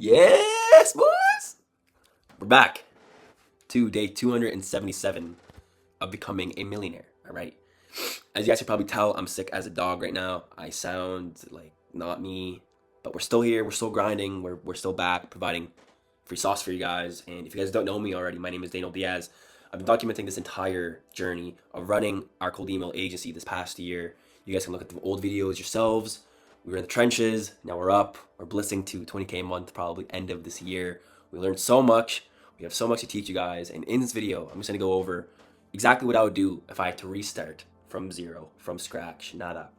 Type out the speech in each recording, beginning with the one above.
Yes, boys! We're back to day 277 of becoming a millionaire, all right? As you guys can probably tell, I'm sick as a dog right now. I sound like not me, but we're still here. We're still grinding. We're still back providing free sauce for you guys. And if you guys don't know me already, my name is Daniel Diaz. I've been documenting this entire journey of running our cold email agency this past year. You guys can look at the old videos yourselves. We were in the trenches. Now we're up. We're blissing to 20K a month, probably end of this year. We learned so much. We have so much to teach you guys. And in this video, I'm just going to go over exactly what I would do if I had to restart from zero, from scratch, nada,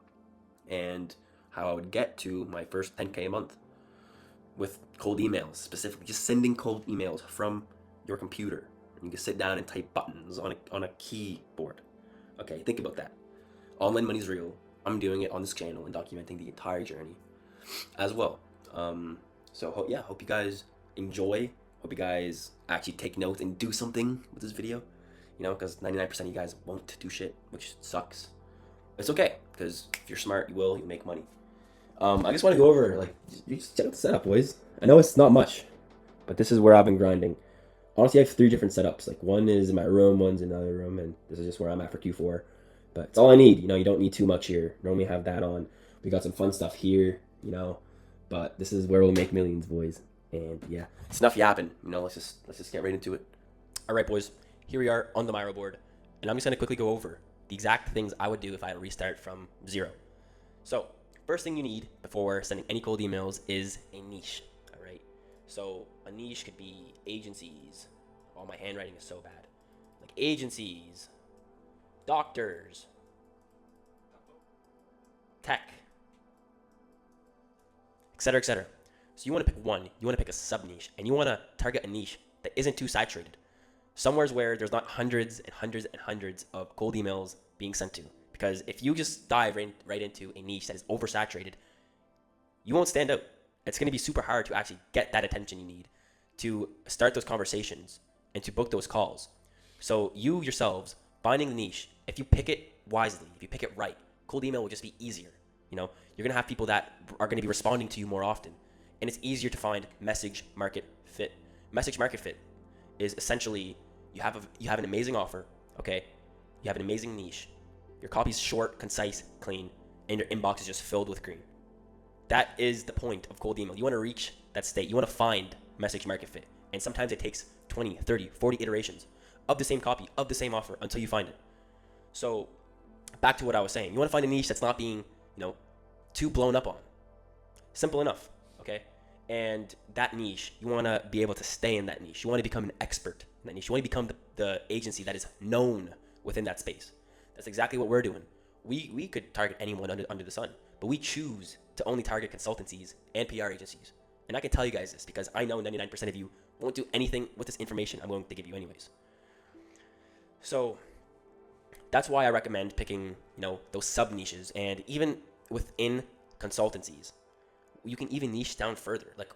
and how I would get to my first 10K a month with cold emails, specifically just sending cold emails from your computer. You can sit down and type buttons on a keyboard. Okay, think about that. Online money is real. I'm doing it on this channel and documenting the entire journey as well. Hope you guys enjoy. Hope you guys actually take notes and do something with this video. You know, because 99% of you guys won't do shit, which sucks. It's okay, because if you're smart, you'll make money. I just want to go over, you just check out the setup, boys. I know it's not much, but this is where I've been grinding. Honestly, I have 3 different setups. Like, one is in my room, one's in another room, and this is just where I'm at for Q4. But it's all I need. You know, you don't need too much here. Normally have that on. We got some fun stuff here, you know. But this is where we'll make millions, boys. And yeah, it's enough yapping. You know, let's just get right into it. All right, boys. Here we are on the Miro board, and I'm just gonna quickly go over the exact things I would do if I had to restart from zero. So, first thing you need before sending any cold emails is a niche. All right. So a niche could be agencies. Oh, my handwriting is so bad. Like agencies, doctors, tech, etc., etc. So you want to pick one. You want to pick a sub niche, and you want to target a niche that isn't too saturated. Somewheres where there's not hundreds and hundreds and hundreds of cold emails being sent to. Because if you just dive right into a niche that is oversaturated, you won't stand out. It's going to be super hard to actually get that attention you need to start those conversations and to book those calls. So you yourselves, finding the niche, if you pick it wisely, if you pick it right, cold email will just be easier. You know, you're going to have people that are going to be responding to you more often. And it's easier to find message market fit. Message market fit is essentially you have an amazing offer, okay? You have an amazing niche. Your copy's short, concise, clean, and your inbox is just filled with green. That is the point of cold email. You want to reach that state. You want to find message market fit. And sometimes it takes 20, 30, 40 iterations of the same copy, of the same offer until you find it. So back to what I was saying. You want to find a niche that's not being, too blown up on. Simple enough, okay? And that niche, you want to be able to stay in that niche. You want to become an expert in that niche. You want to become the agency that is known within that space. That's exactly what we're doing. We could target anyone under the sun, but we choose to only target consultancies and PR agencies. And I can tell you guys this because I know 99% of you won't do anything with this information I'm going to give you anyways. So that's why I recommend picking, those sub niches. And even within consultancies, you can even niche down further. Like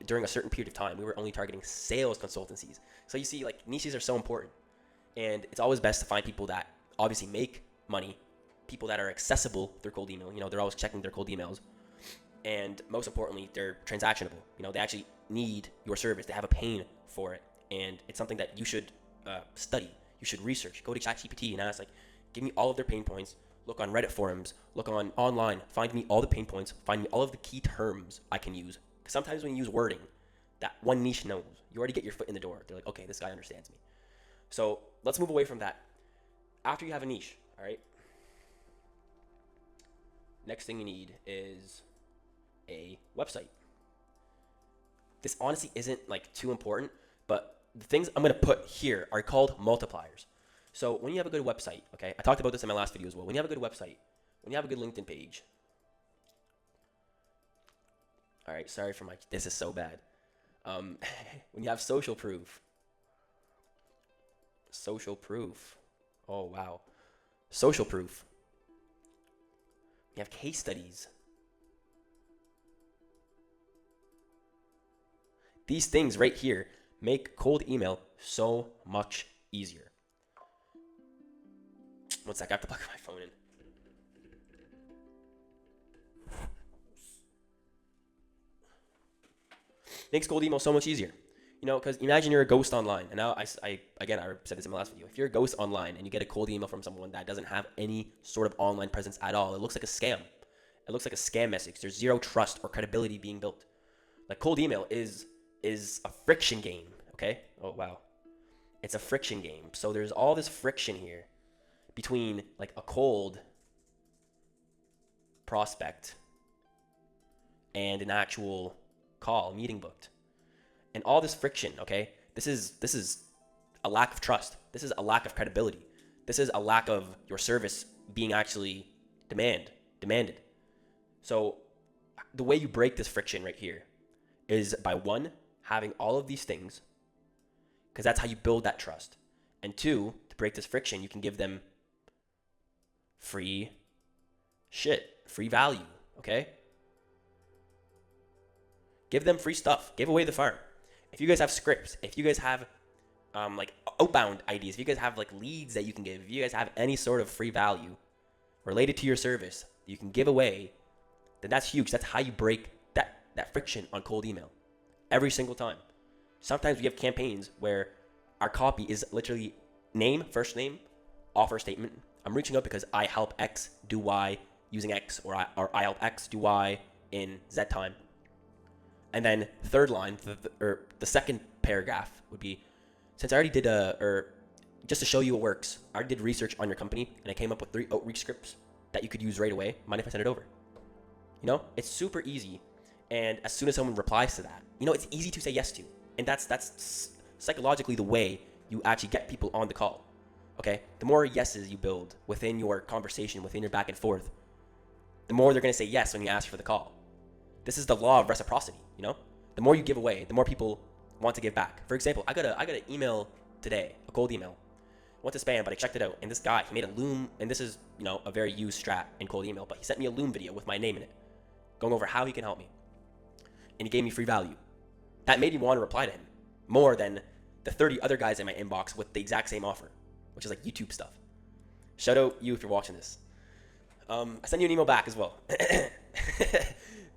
during a certain period of time, we were only targeting sales consultancies. So you see, niches are so important. And it's always best to find people that obviously make money, people that are accessible through cold email. They're always checking their cold emails. And most importantly, they're transactionable. They actually need your service. They have a pain for it. And it's something that you should study. You should research. Go to ChatGPT and ask, give me all of their pain points. Look on Reddit forums. Look online. Find me all the pain points. Find me all of the key terms I can use. Because sometimes when you use wording, that one niche knows. You already get your foot in the door. They're like, okay, this guy understands me. So let's move away from that. After you have a niche, all right? Next thing you need is a website. This honestly isn't too important, but the things I'm going to put here are called multipliers. So when you have a good website, okay, I talked about this in my last video as well. When you have a good website, when you have a good LinkedIn page, all right, sorry for this is so bad. When you have social proof, oh wow, social proof. You have case studies. These things right here make cold email so much easier. One sec, I have to plug my phone in. Makes cold email so much easier. Because imagine you're a ghost online, and now again, I said this in my last video. If you're a ghost online and you get a cold email from someone that doesn't have any sort of online presence at all, it looks like a scam. It looks like a scam message. There's zero trust or credibility being built. Like, cold email is a friction game. Okay. Oh wow, it's a friction game. So there's all this friction here between like a cold prospect and an actual call meeting booked. And all this friction, okay? This is a lack of trust. This is a lack of credibility. This is a lack of your service being actually demanded. So the way you break this friction right here is by, one, having all of these things, because that's how you build that trust. And two, to break this friction, you can give them free value, okay? Give them free stuff. Give away the farm. If you guys have scripts, if you guys have like outbound ideas, if you guys have like leads that you can give, if you guys have any sort of free value related to your service you can give away, then that's huge. That's how you break that friction on cold email every single time. Sometimes we have campaigns where our copy is literally name, first name, offer statement. I'm reaching out because I help X do Y using X, or I help X do Y in Z time. And then third line, the second paragraph would be, since I already did just to show you it works, I already did research on your company and I came up with 3 outreach scripts that you could use right away. Mind if I send it over? It's super easy. And as soon as someone replies to that, it's easy to say yes to. And that's psychologically the way you actually get people on the call. Okay? The more yeses you build within your conversation, within your back and forth, the more they're going to say yes when you ask for the call. This is the law of reciprocity, The more you give away, the more people want to give back. For example, I got an email today, a cold email. Went to spam, but I checked it out. And this guy, he made a Loom, and this is, a very used strat in cold email, but he sent me a Loom video with my name in it, going over how he can help me. And he gave me free value. That made me want to reply to him more than the 30 other guys in my inbox with the exact same offer, which is like YouTube stuff. Shout out you if you're watching this. I send you an email back as well.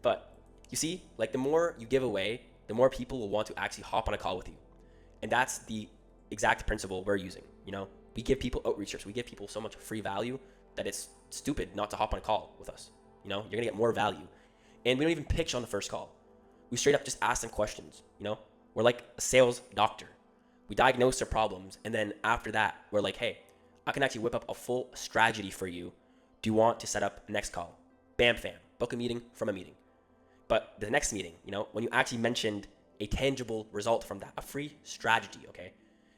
But you see, like, the more you give away, the more people will want to actually hop on a call with you. And that's the exact principle we're using. We give people outreach trips. We give people so much free value that it's stupid not to hop on a call with us. You're going to get more value. And we don't even pitch on the first call. We straight up just ask them questions. We're like a sales doctor. We diagnose their problems. And then after that, we're like, hey, I can actually whip up a full strategy for you. Do you want to set up a next call? Bam, fam. Book a meeting from a meeting. But the next meeting, when you actually mentioned a tangible result from that, a free strategy, okay?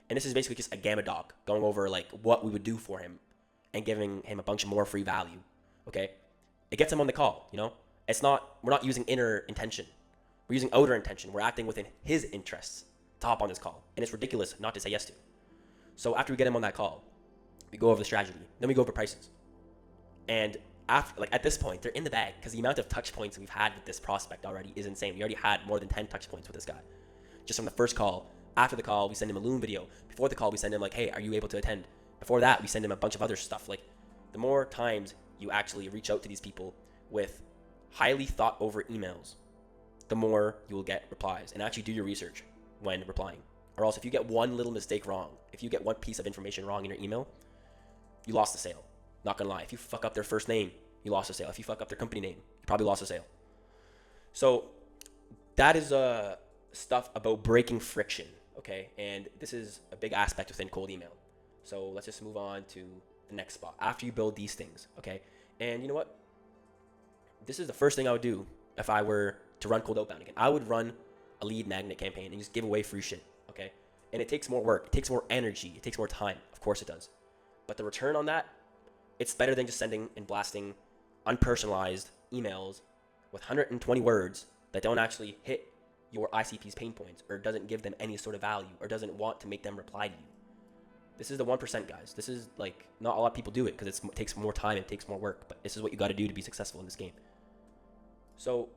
And this is basically just a gamma doc going over like what we would do for him and giving him a bunch of more free value, okay? It gets him on the call, we're not using inner intention. We're using outer intention. We're acting within his interests to hop on this call. And it's ridiculous not to say yes to. So after we get him on that call, we go over the strategy. Then we go over prices. And at this point, they're in the bag because the amount of touch points we've had with this prospect already is insane. We already had more than 10 touch points with this guy. Just from the first call. After the call, we send him a Loom video. Before the call, we send him like, hey, are you able to attend? Before that, we send him a bunch of other stuff. Like, the more times you actually reach out to these people with highly thought over emails, the more you will get replies. And actually do your research when replying. Or else if you get one little mistake wrong, if you get one piece of information wrong in your email, you lost the sale. Not gonna lie. If you fuck up their first name, you lost the sale. If you fuck up their company name, you probably lost the sale. So that is stuff about breaking friction, okay? And this is a big aspect within cold email. So let's just move on to the next spot. After you build these things, okay? And you know what? This is the first thing I would do if I were to run cold outbound again. I would run a lead magnet campaign and just give away free shit, okay? And it takes more work. It takes more energy. It takes more time. Of course it does. But the return on that, it's better than just sending and blasting unpersonalized emails with 120 words that don't actually hit your ICP's pain points or doesn't give them any sort of value or doesn't want to make them reply to you. This is the 1%, guys. This is like, not a lot of people do it because it takes more time, it takes more work, but this is what you got to do to be successful in this game. So,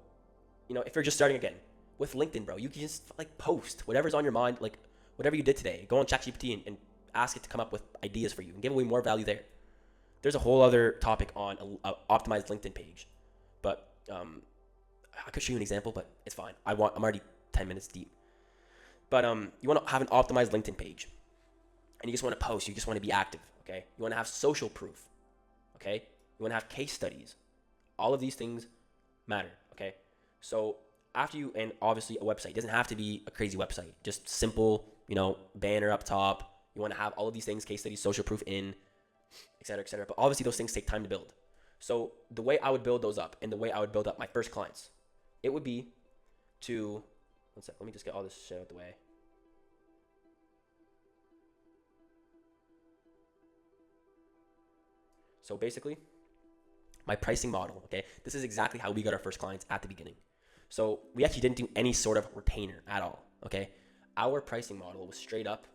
if you're just starting again with LinkedIn, bro, you can just like post whatever's on your mind, like whatever you did today. Go on ChatGPT and ask it to come up with ideas for you and give away more value there. There's a whole other topic on an optimized LinkedIn page, but I could show you an example, but it's fine. I'm already 10 minutes deep. But you want to have an optimized LinkedIn page, and you just want to post. You just want to be active. Okay. You want to have social proof. Okay. You want to have case studies. All of these things matter. Okay. So after you, and obviously a website, it doesn't have to be a crazy website. Just simple, banner up top. You want to have all of these things, case studies, social proof in, et cetera, et cetera. But obviously those things take time to build. So the way I would build those up, and the way I would build up my first clients, it would be to, one sec, let me just get all this shit out the way. So basically, my pricing model, okay, this is exactly how we got our first clients at the beginning. So we actually didn't do any sort of retainer at all, okay? Our pricing model was straight up,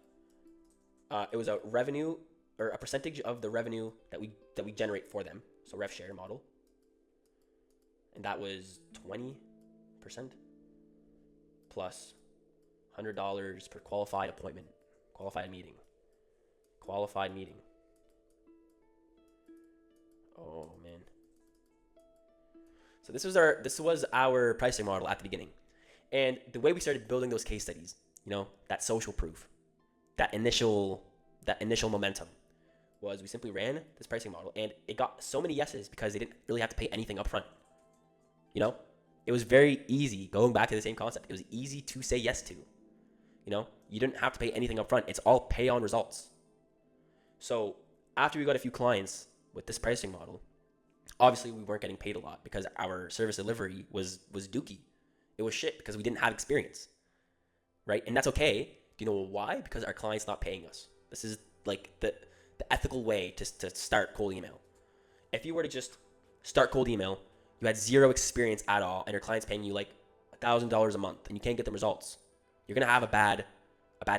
it was a revenue, or a percentage of the revenue that we generate for them. So rev share model. And that was 20% plus $100 per qualified appointment, qualified meeting. Oh man. So this was our pricing model at the beginning. And the way we started building those case studies, that social proof, that initial momentum, was we simply ran this pricing model, and it got so many yeses because they didn't really have to pay anything up front. It was very easy. Going back to the same concept, it was easy to say yes to. You didn't have to pay anything up front. It's all pay on results. So after we got a few clients with this pricing model, obviously we weren't getting paid a lot because our service delivery was dookie. It was shit because we didn't have experience, right? And that's okay. Do you know why? Because our client's not paying us. This is like the ethical way to start cold email. If you were to just start cold email, you had zero experience at all, and your client's paying you like $1,000 a month, and you can't get the results, you're gonna have a bad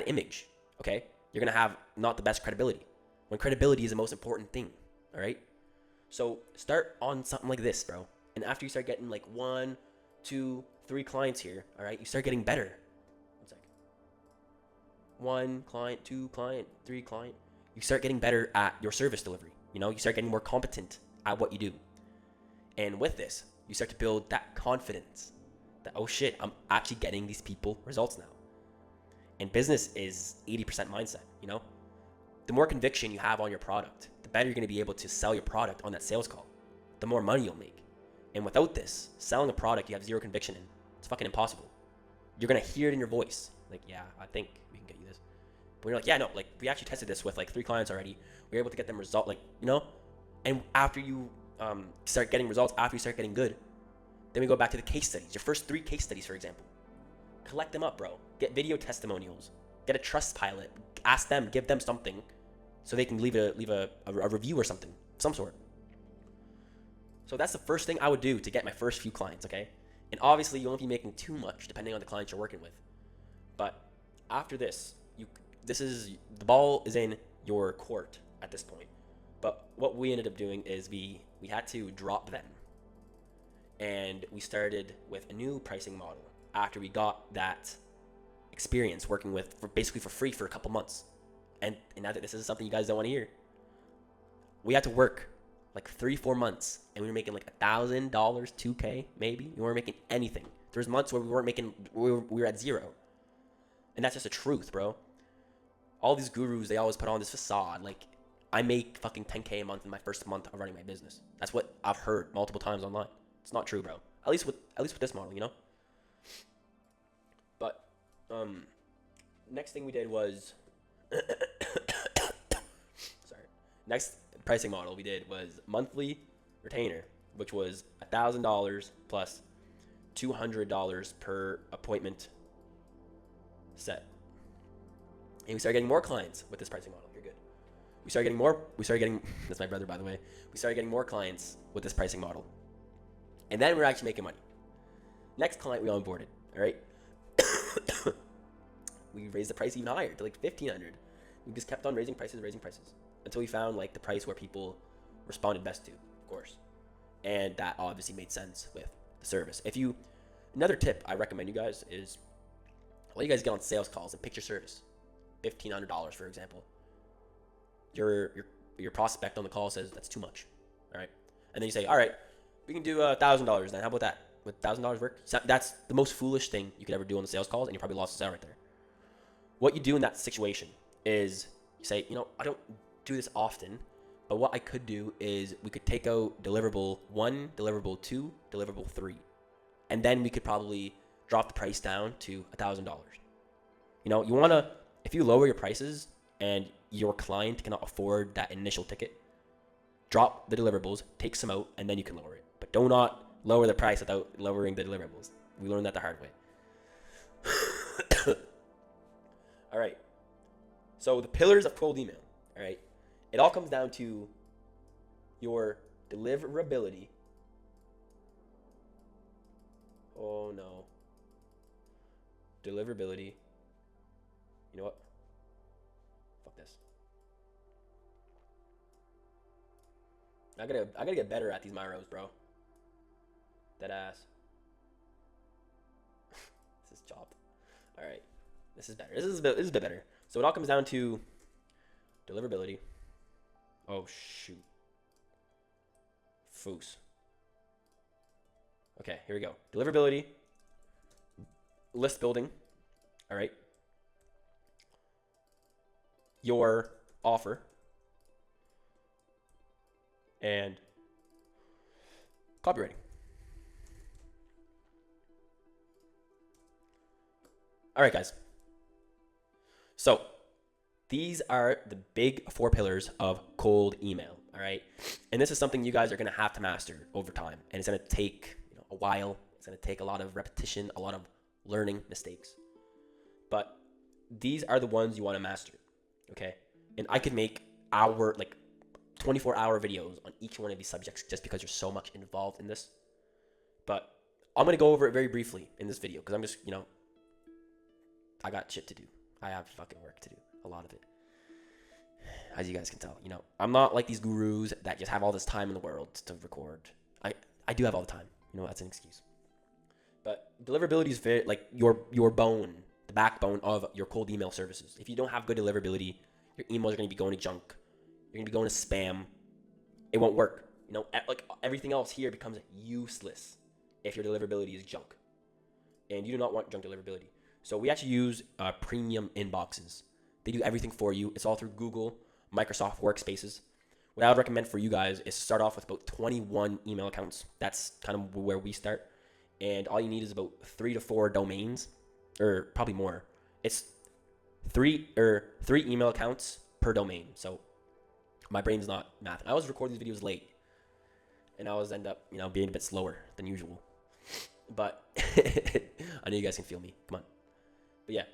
image. Okay, you're gonna have not the best credibility. When credibility is the most important thing. All right. So start on something like this, bro. And after you start getting like 1, 2, 3 clients here, all right, you start getting better. One second. 1 client, 2 client, 3 client. You start getting better at your service delivery. You start getting more competent at what you do. And with this, you start to build that confidence that, oh shit, I'm actually getting these people results now. And business is 80% mindset, The more conviction you have on your product, the better you're going to be able to sell your product on that sales call. The more money you'll make. And without this, selling a product you have zero conviction in, it's fucking impossible. You're going to hear it in your voice. Like, yeah, I think we can get you this. But you're like, yeah, no, like we actually tested this with like 3 clients already. We were able to get them result, and after you start getting results, after you start getting good, then we go back to the case studies. Your first 3 case studies, for example. Collect them up, bro. Get video testimonials. Get a Trustpilot. Ask them, give them something so they can leave a review or something, some sort. So that's the first thing I would do to get my first few clients, okay? And obviously you won't be making too much depending on the clients you're working with. But after this, the ball is in your court at this point. But what we ended up doing is we had to drop them. And we started with a new pricing model after we got that experience working with basically for free for a couple months. And now that this is something you guys don't want to hear, we had to work like 3-4 months, and we were making like $1,000, $2K maybe. We weren't making anything. There was months where we were at zero, and that's just the truth, bro. All these gurus, they always put on this facade. Like, I make fucking 10K a month in my first month of running my business. That's what I've heard multiple times online. It's not true, bro. At least with this model, But next thing we did was next pricing model we did was monthly retainer, which was $1,000 plus $200 per appointment set. And we started getting more clients with this pricing model. You're good. We started getting that's my brother, by the way. We started getting more clients with this pricing model. And then we're actually making money. Next client we onboarded, all right? We raised the price even higher to like $1,500. We just kept on raising prices until we found like the price where people responded best to, of course. And that obviously made sense with the service. Another tip I recommend you guys is, let you guys get on sales calls and pitch your service. $1,500, for example. Your prospect on the call says that's too much, all right? And then you say, all right, we can do $1,000 then. How about that? with $1,000 work. So that's the most foolish thing you could ever do on the sales calls, and you probably lost the sale right there. What you do in that situation is you say, I don't do this often, but what I could do is we could take out deliverable 1, deliverable 2, deliverable 3, and then we could probably drop the price down to $1,000. You want to, if you lower your prices and your client cannot afford that initial ticket, drop the deliverables, take some out, and then you can lower it. But do not lower the price without lowering the deliverables. We learned that the hard way. All right. So the pillars of cold email, all right? It all comes down to your deliverability. Oh, no. Deliverability. You know what? Fuck this. I gotta get better at these Myros, bro. Dead ass. This is chopped. All right. This is better. This is a bit better. So it all comes down to deliverability. Oh, shoot. Foos. Okay, here we go. Deliverability. List building. All right. Your offer. And copywriting. All right, guys. So these are the big 4 pillars of cold email. All right. And this is something you guys are going to have to master over time. And it's going to take a while. It's going to take a lot of repetition, a lot of learning mistakes. But these are the ones you want to master. Okay. And I could make 24-hour videos on each one of these subjects just because there's so much involved in this. But I'm going to go over it very briefly in this video because I'm just, I got shit to do. I have fucking work to do. A lot of it. As you guys can tell, I'm not like these gurus that just have all this time in the world to record. I do have all the time. That's an excuse. But deliverability is very, like your bone, the backbone of your cold email services. If you don't have good deliverability, your emails are going to be going to junk. You're going to be going to spam. It won't work. Like everything else here becomes useless if your deliverability is junk. And you do not want junk deliverability. So we actually use premium inboxes. They do everything for you. It's all through Google, Microsoft Workspaces. What I would recommend for you guys is start off with about 21 email accounts. That's kind of where we start. And all you need is about 3 to 4 domains, or probably more. It's 3 email accounts per domain. So my brain's not math. I always record these videos late, and I always end up, being a bit slower than usual. But I know you guys can feel me. Come on. But yeah,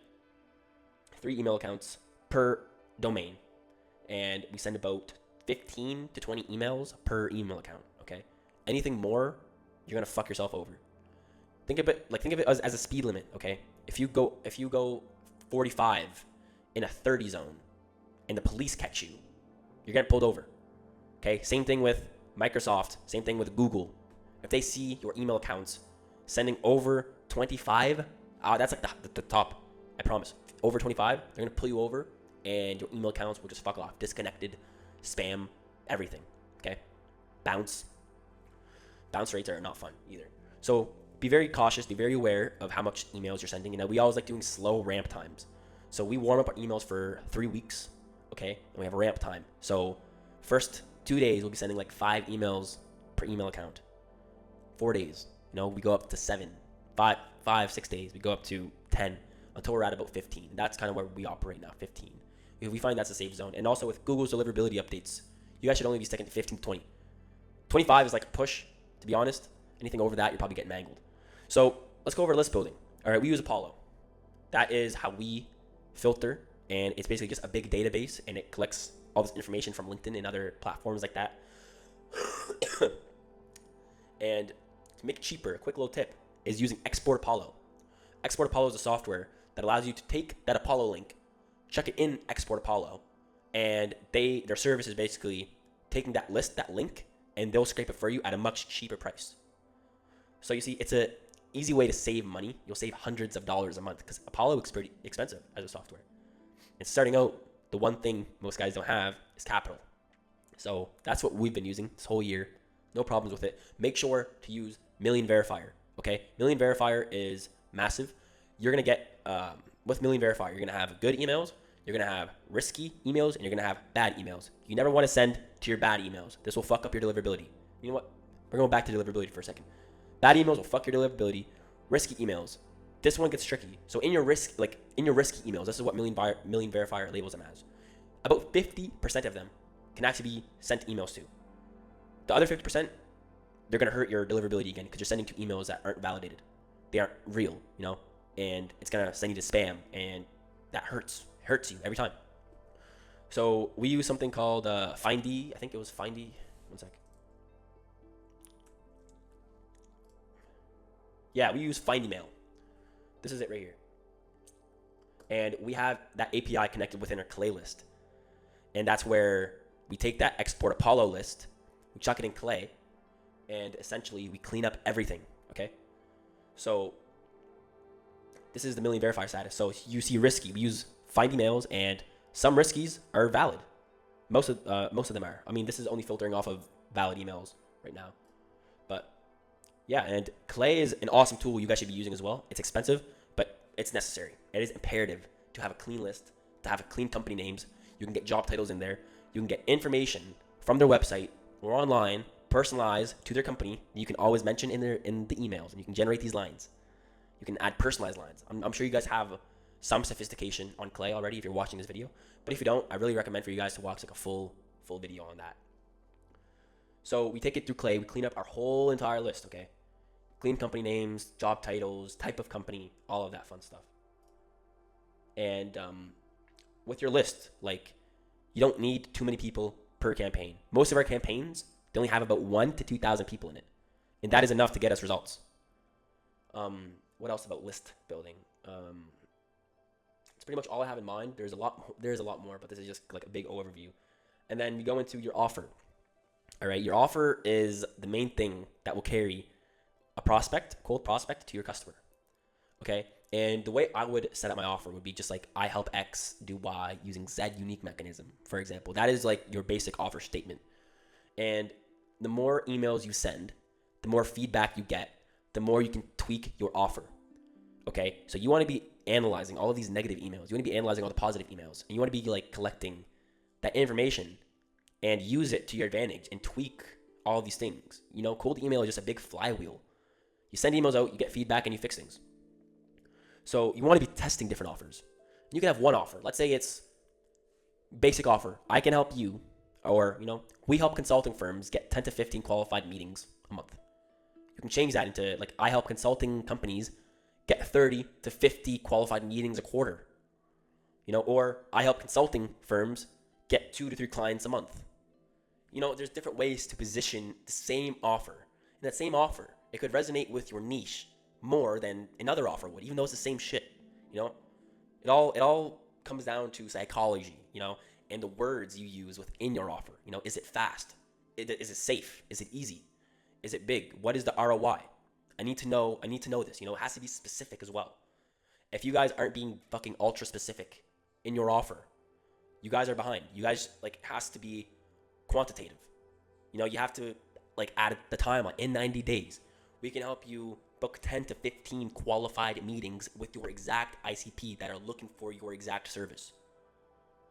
3 email accounts per domain, and we send about 15 to 20 emails per email account. Okay, anything more, you're gonna fuck yourself over. Think of it as a speed limit. Okay, if you go 45 in a 30 zone, and the police catch you, you're getting pulled over. Okay, same thing with Microsoft. Same thing with Google. If they see your email accounts sending over 25, that's like the top. I promise. Over 25, they're going to pull you over, and your email accounts will just fuck off. Disconnected, spam, everything. Okay? Bounce rates are not fun either. So be very cautious. Be very aware of how much emails you're sending. We always like doing slow ramp times. So we warm up our emails for 3 weeks. Okay? And we have a ramp time. So first 2 days, we'll be sending like 5 emails per email account. 4 days, we go up to 7. 6 days, we go up to 10 until we're at about 15. That's kind of where we operate now, 15. We find that's a safe zone. And also with Google's deliverability updates, you guys should only be sticking to 15 to 20. 25 is like a push, to be honest. Anything over that, you're probably getting mangled. So let's go over list building. All right, we use Apollo. That is how we filter, and it's basically just a big database, and it collects all this information from LinkedIn and other platforms like that. And to make it cheaper, a quick little tip is using Export Apollo. Export Apollo is a software that allows you to take that Apollo link, chuck it in Export Apollo, and their service is basically taking that link, and they'll scrape it for you at a much cheaper price. So you see, it's a easy way to save money. You'll save hundreds of dollars a month because Apollo is pretty expensive as a software. And starting out, the one thing most guys don't have is capital. So that's what we've been using this whole year. No problems with it. Make sure to use Million Verifier. Okay, Million Verifier is massive. You're gonna get with Million Verifier, you're gonna have good emails, you're gonna have risky emails, and you're gonna have bad emails. You never want to send to your bad emails. This will fuck up your deliverability. You know what? We're going back to deliverability for a second. Bad emails will fuck your deliverability. Risky emails, this one gets tricky. So in your risky emails, this is what Million Verifier labels them as. About 50% of them can actually be sent emails to. The other 50%, they're gonna hurt your deliverability again because you're sending to emails that aren't validated. They aren't real, and it's gonna send you to spam, and that hurts you every time. So we use something called Findy. I think it was Findy. One sec. Yeah, we use FindEmail. This is it right here. And we have that API connected within our Clay list. And that's where we take that export Apollo list, we chuck it in Clay, and essentially we clean up everything, okay? So this is the Million Verifier status. So you see risky, we use FindEmails, and some riskies are valid. Most of them are. I mean, this is only filtering off of valid emails right now. But yeah, and Clay is an awesome tool you guys should be using as well. It's expensive, but it's necessary. It is imperative to have a clean list, to have a clean company names. You can get job titles in there. You can get information from their website or online, personalized to their company. You can always mention in the emails, and you can generate these lines. You can add personalized lines. I'm sure you guys have some sophistication on Clay already if you're watching this video. But if you don't, I really recommend for you guys to watch like a full video on that. So we take it through Clay. We clean up our whole entire list, okay? Clean company names, job titles, type of company, all of that fun stuff. And with your list, like, you don't need too many people per campaign. Most of our campaigns, they only have about 1,000 to 2,000 people in it. And that is enough to get us results. What else about list building? It's pretty much all I have in mind. There's a lot more, but this is just like a big overview. And then you go into your offer. All right, your offer is the main thing that will carry a cold prospect to your customer. Okay, and the way I would set up my offer would be just like, I help X do Y using Z unique mechanism, for example. That is like your basic offer statement. And the more emails you send, the more feedback you get, the more you can tweak your offer. Okay, so you want to be analyzing all of these negative emails. You want to be analyzing all the positive emails, and you want to be like collecting that information and use it to your advantage and tweak all of these things. Cold email is just a big flywheel. You send emails out, you get feedback, and you fix things. So you want to be testing different offers. You can have one offer. Let's say it's basic offer. I can help you, or we help consulting firms get 10 to 15 qualified meetings a month. You can change that into like, I help consulting companies get 30 to 50 qualified meetings a quarter. Or I help consulting firms get 2 to 3 clients a month. There's different ways to position the same offer. And that same offer, it could resonate with your niche more than another offer would, even though it's the same shit. It all comes down to psychology, and the words you use within your offer. Is it fast? Is it safe? Is it easy? Is it big? What is the ROI? I need to know this. It has to be specific as well. If you guys aren't being fucking ultra specific in your offer, you guys are behind. You guys has to be quantitative. You have to add the timeline in 90 days. We can help you book 10 to 15 qualified meetings with your exact ICP that are looking for your exact service.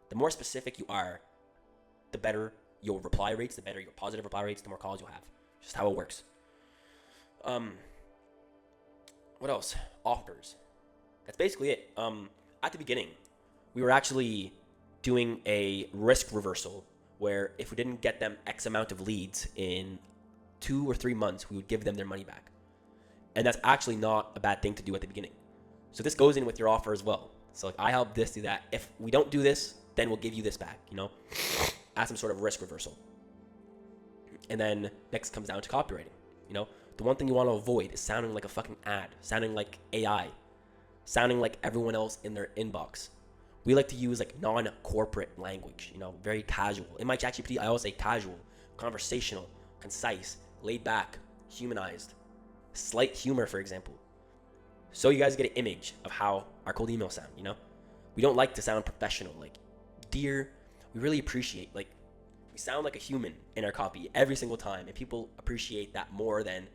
The more specific you are, the better your reply rates, the better your positive reply rates, the more calls you'll have. Just how it works. What else? Offers. That's basically it. At the beginning, we were actually doing a risk reversal where if we didn't get them X amount of leads in 2 or 3 months, we would give them their money back. And that's actually not a bad thing to do at the beginning. So this goes in with your offer as well. So I help this do that. If we don't do this, then we'll give you this back, as some sort of risk reversal. And then next comes down to copywriting. The one thing you want to avoid is sounding like a fucking ad, sounding like AI, sounding like everyone else in their inbox. We like to use non-corporate language, very casual. In my ChatGPT, I always say casual, conversational, concise, laid back, humanized, slight humor, for example. So you guys get an image of how our cold emails sound, We don't like to sound professional, dear, we really appreciate, we sound like a human in our copy every single time, and people appreciate that more than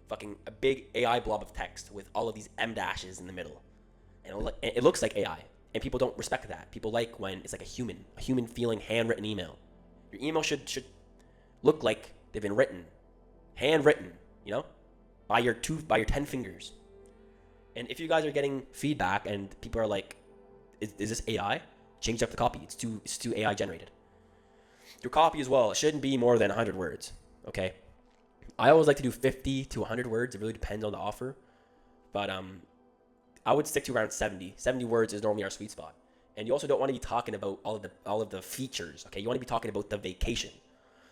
fucking a big AI blob of text with all of these M dashes in the middle, and it looks like AI. And people don't respect that. People like when it's like a human feeling handwritten email. Your email should look like they've been written, handwritten, you know, by your 10 fingers. And if you guys are getting feedback and people are like, is this AI? Change up the copy. It's too AI generated. Your copy as well, it shouldn't be more than 100 words, okay? I always like to do 50 to 100 words. It really depends on the offer. But I would stick to around 70. 70 words is normally our sweet spot. And you also don't want to be talking about all of the features, okay? You want to be talking about the vacation.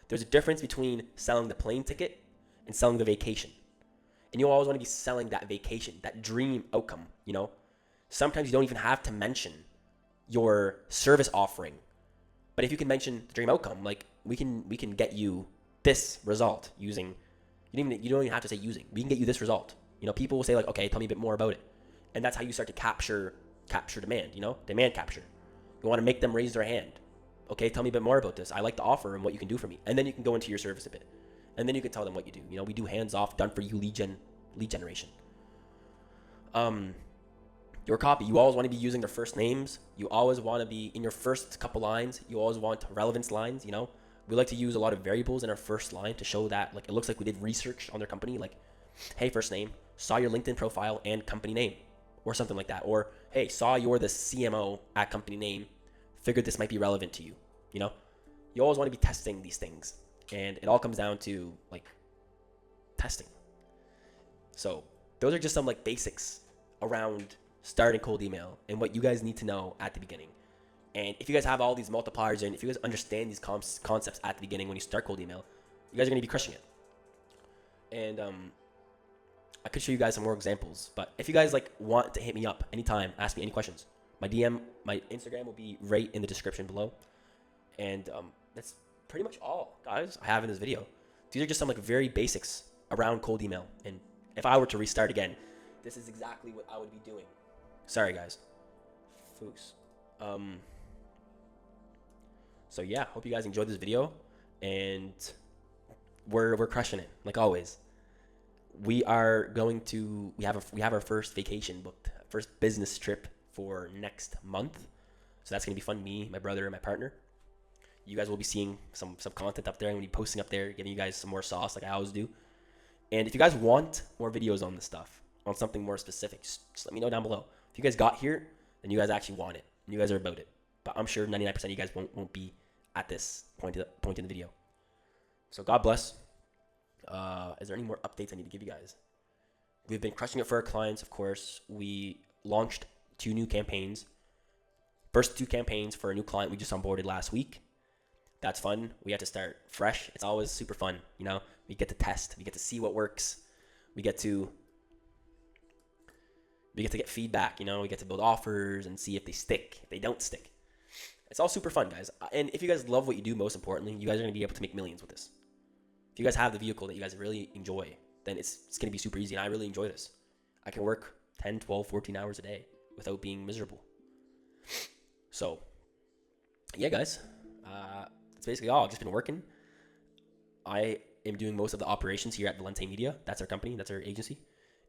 There's a difference between selling the plane ticket and selling the vacation. And you always want to be selling that vacation, that dream outcome, you know? Sometimes you don't even have to mention your service offering. But if you can mention the dream outcome, like we can get you this result using, you don't even have to say using. We can get you this result. You know, people will say like, okay, tell me a bit more about it. And that's how you start to capture demand, you know, demand capture. You want to make them raise their hand. Okay, tell me a bit more about this. I like the offer and what you can do for me. And then you can go into your service a bit. And then you can tell them what you do. You know, we do hands-off, done-for-you lead generation. Your copy, you always want to be using their first names. You always want to be, in your first couple lines, you always want relevance lines, you know. We like to use a lot of variables in our first line to show that, like, it looks like we did research on their company. Like, hey, first name, saw your LinkedIn profile and company name, or something like that. Or, hey, saw you're the CMO at company name, figured this might be relevant to you, you know. You always want to be testing these things. And it all comes down to, like, testing. So those are just some, like, basics around starting cold email and what you guys need to know at the beginning. And if you guys have all these multipliers and if you guys understand these concepts at the beginning when you start cold email, you guys are going to be crushing it. And I could show you guys some more examples, but if you guys like want to hit me up anytime, ask me any questions, my Instagram will be right in the description below. And that's pretty much all, guys, I have in this video. These are just some like very basics around cold email. And if I were to restart again, this is exactly what I would be doing. Sorry, guys. Foos. So yeah, hope you guys enjoyed this video, and we're crushing it like always. We have our first vacation booked, first business trip for next month. So that's gonna be fun. Me, my brother, and my partner. You guys will be seeing some content up there. I'm gonna be posting up there, giving you guys some more sauce like I always do. And if you guys want more videos on this stuff, on something more specific, just let me know down below. If you guys got here, then you guys actually want it, and you guys are about it. But I'm sure 99% of you guys won't be at this point in the video. So God bless. Is there any more updates I need to give you guys? We've been crushing it for our clients, of course. We launched 2 new campaigns. First 2 campaigns for a new client we just onboarded last week. That's fun. We have to start fresh. It's always super fun, you know. We get to test. We get to see what works. We get to get feedback, you know. We get to build offers and see if they stick, if they don't stick. It's all super fun, guys. And if you guys love what you do, most importantly, you guys are going to be able to make millions with this. If you guys have the vehicle that you guys really enjoy, then it's going to be super easy. And I really enjoy this. I can work 10, 12, 14 hours a day without being miserable. So, yeah, guys. That's basically all. I've just been working. I am doing most of the operations here at Valente Media. That's our company. That's our agency.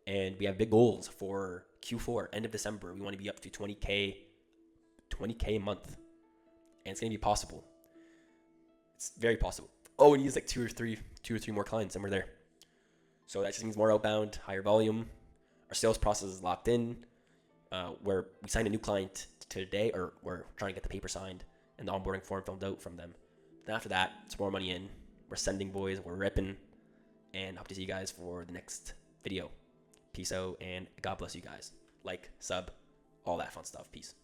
And we have big goals for Q4, end of December. We want to be up to 20K a month. And it's going to be possible. It's very possible. Oh, it needs like two or three more clients, and we're there. So that just means more outbound, higher volume. Our sales process is locked in. Where we signed a new client today, or we're trying to get the paper signed and the onboarding form filled out from them. Then after that, it's more money in. We're sending, boys. We're ripping. And hope to see you guys for the next video. Peace out, and God bless you guys. Like, sub, all that fun stuff. Peace.